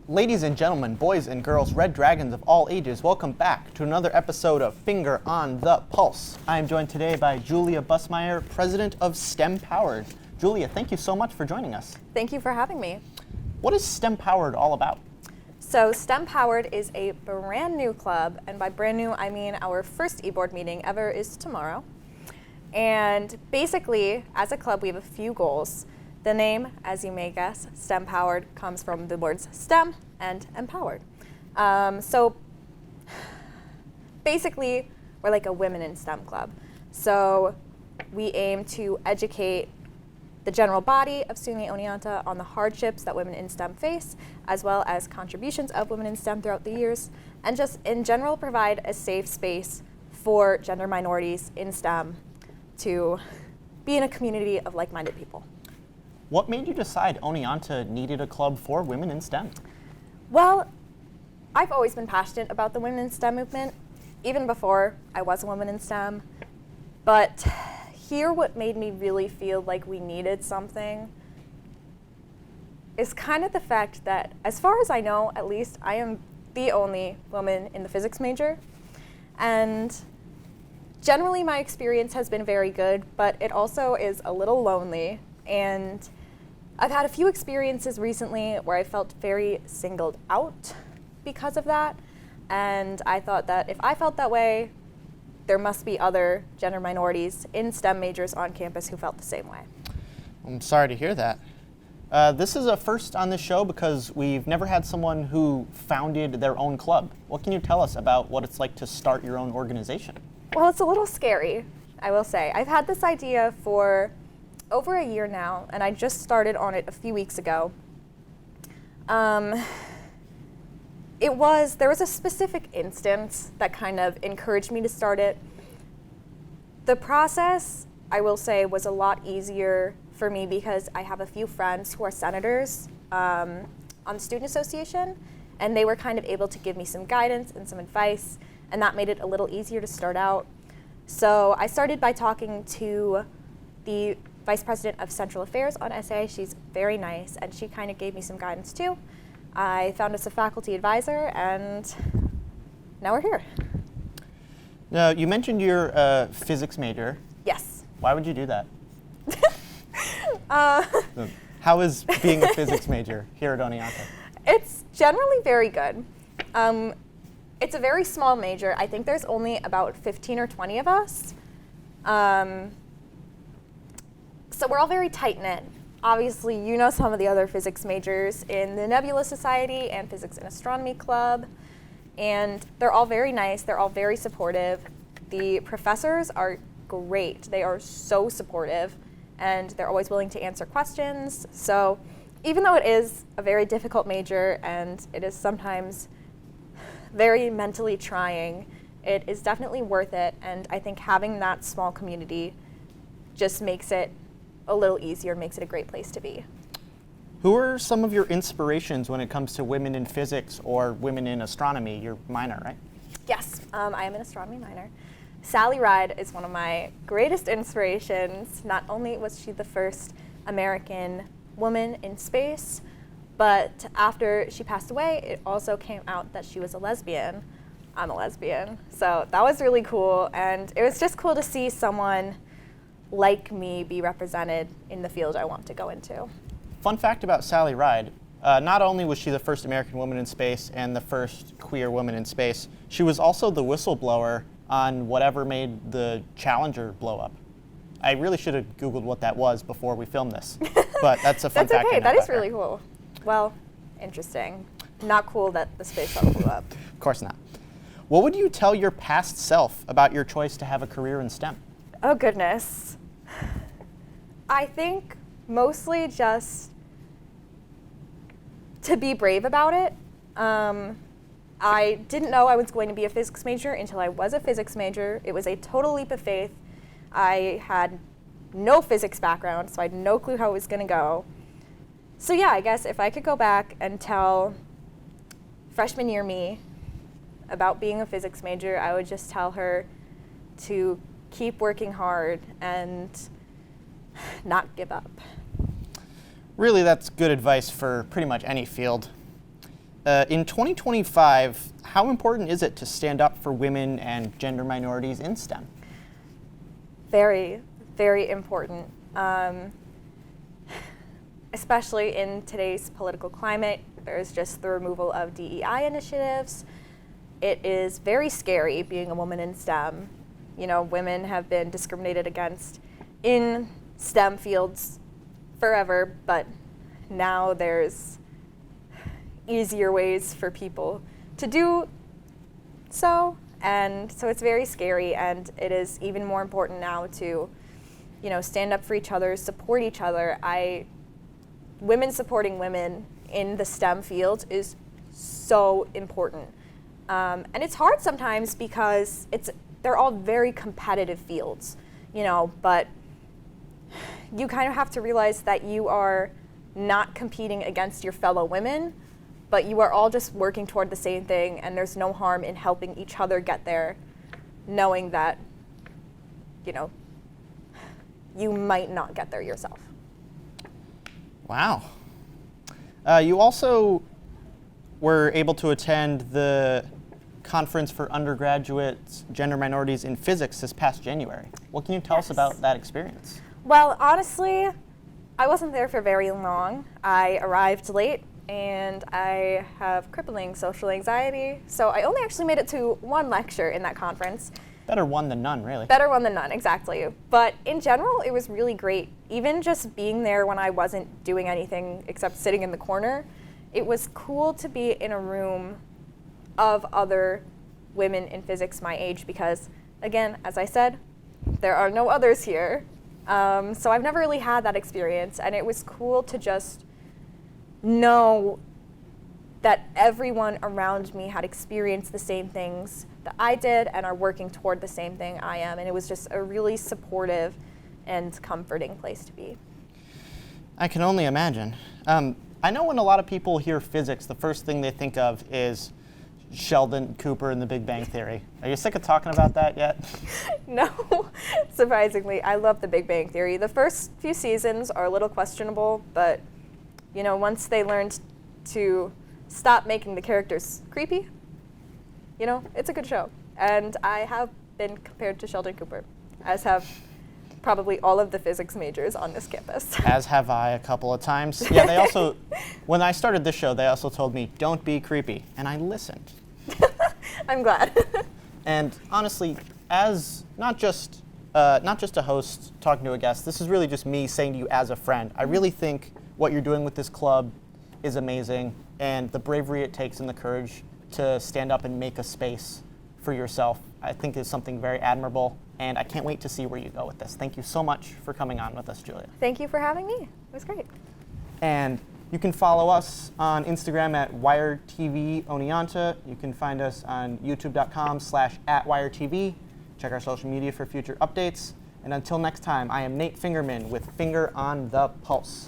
Ladies and gentlemen, boys and girls, red dragons of all ages, welcome back to another episode of Finger on the Pulse. I am joined today by Julia Bussmeyer, president of StemPowered. Julia, thank you so much for joining us. Thank you for having me. What is StemPowered all about? So StemPowered is a brand new club, and by brand new I mean our first e-board meeting ever is tomorrow. And basically, as a club, we have a few goals. The name, as you may guess, StemPowered, comes from the words STEM and empowered. So basically, we're like a women in STEM club. So we aim to educate the general body of SUNY Oneonta on the hardships that women in STEM face, as well as contributions of women in STEM throughout the years, and just in general provide a safe space for gender minorities in STEM to be in a community of like-minded people. What made you decide Oneonta needed a club for women in STEM? Well, I've always been passionate about the women in STEM movement, even before I was a woman in STEM. But here, what made me really feel like we needed something is kind of the fact that, as far as I know, at least, I am the only woman in the physics major. And generally, my experience has been very good, but it also is a little lonely. And I've had a few experiences recently where I felt very singled out because of that. And I thought that if I felt that way, there must be other gender minorities in STEM majors on campus who felt the same way. I'm sorry to hear that. This is a first on this show because we've never had someone who founded their own club. What can you tell us about what it's like to start your own organization? Well, it's a little scary, I will say. I've had this idea for over a year now, and I just started on it a few weeks ago. There was a specific instance that kind of encouraged me to start it. The process, I will say, was a lot easier for me because I have a few friends who are senators on the student association, and they were kind of able to give me some guidance and some advice, and that made it a little easier to start out. So I started by talking to the Vice President of Central Affairs on SA. She's very nice, and she kind of gave me some guidance too. I found us a faculty advisor, and now we're here. Now, you mentioned you're a physics major. Yes. Why would you do that? How is being a physics major here at Oneonta? It's generally very good. It's a very small major. I think there's only about 15 or 20 of us. So we're all very tight-knit. Obviously, you know some of the other physics majors in the Nebula Society and Physics and Astronomy Club, and they're all very nice, they're all very supportive. The professors are great. They are so supportive, and they're always willing to answer questions. So even though it is a very difficult major and it is sometimes very mentally trying, it is definitely worth it, and I think having that small community just makes it a little easier, makes it a great place to be. Who are some of your inspirations when it comes to women in physics or women in astronomy? Your minor, right? Yes, I am an astronomy minor. Sally Ride is one of my greatest inspirations. Not only was she the first American woman in space, but after she passed away, it also came out that she was a lesbian. I'm a lesbian, so that was really cool, and it was just cool to see someone like me be represented in the field I want to go into. Fun fact about Sally Ride, not only was she the first American woman in space and the first queer woman in space, she was also the whistleblower on whatever made the Challenger blow up. I really should have Googled what that was before we filmed this, but that's a fun fact. That's okay, that is really cool. Well, interesting. Not cool that the space shuttle blew up. Of course not. What would you tell your past self about your choice to have a career in STEM? Oh, goodness. I think mostly just to be brave about it. I didn't know I was going to be a physics major until I was a physics major. It was a total leap of faith. I had no physics background, so I had no clue how it was going to go. So yeah, I guess if I could go back and tell freshman year me about being a physics major, I would just tell her to keep working hard and not give up. Really, that's good advice for pretty much any field. In 2025, how important is it to stand up for women and gender minorities in STEM? Very, very important. Especially in today's political climate, there's just the removal of DEI initiatives. It is very scary being a woman in STEM. You know, women have been discriminated against in STEM fields forever, but now there's easier ways for people to do so. And so it's very scary, and it is even more important now to, you know, stand up for each other, support each other. Women supporting women in the STEM field is so important. And it's hard sometimes because they're all very competitive fields, you know, but you kind of have to realize that you are not competing against your fellow women, but you are all just working toward the same thing, and there's no harm in helping each other get there, knowing that, you know, you might not get there yourself. Wow. You also were able to attend the Conference for Undergraduates Gender Minorities in Physics this past January. What can you tell us about that experience? Well, honestly, I wasn't there for very long. I arrived late, and I have crippling social anxiety, so I only actually made it to one lecture in that conference. Better one than none, really. Better one than none, exactly. But in general, it was really great. Even just being there when I wasn't doing anything except sitting in the corner, it was cool to be in a room of other women in physics my age because, again, as I said, there are no others here. So I've never really had that experience, and it was cool to just know that everyone around me had experienced the same things that I did and are working toward the same thing I am. And it was just a really supportive and comforting place to be. I can only imagine. I know when a lot of people hear physics, the first thing they think of is Sheldon Cooper and the Big Bang Theory. Are you sick of talking about that yet? No, surprisingly, I love the Big Bang Theory. The first few seasons are a little questionable, but you know, once they learned to stop making the characters creepy, you know, it's a good show. And I have been compared to Sheldon Cooper, as have probably all of the physics majors on this campus. As have I a couple of times. Yeah, they also, when I started this show, they also told me, don't be creepy. And I listened. I'm glad. And honestly, as not just a host talking to a guest, this is really just me saying to you as a friend. I really think what you're doing with this club is amazing, and the bravery it takes and the courage to stand up and make a space for yourself, I think is something very admirable, and I can't wait to see where you go with this. Thank you so much for coming on with us, Julia. Thank you for having me. It was great. And you can follow us on Instagram at WiredTV Oneonta. You can find us on youtube.com/@WiredTV. Check our social media for future updates. And until next time, I am Nate Fingerman with Finger on the Pulse.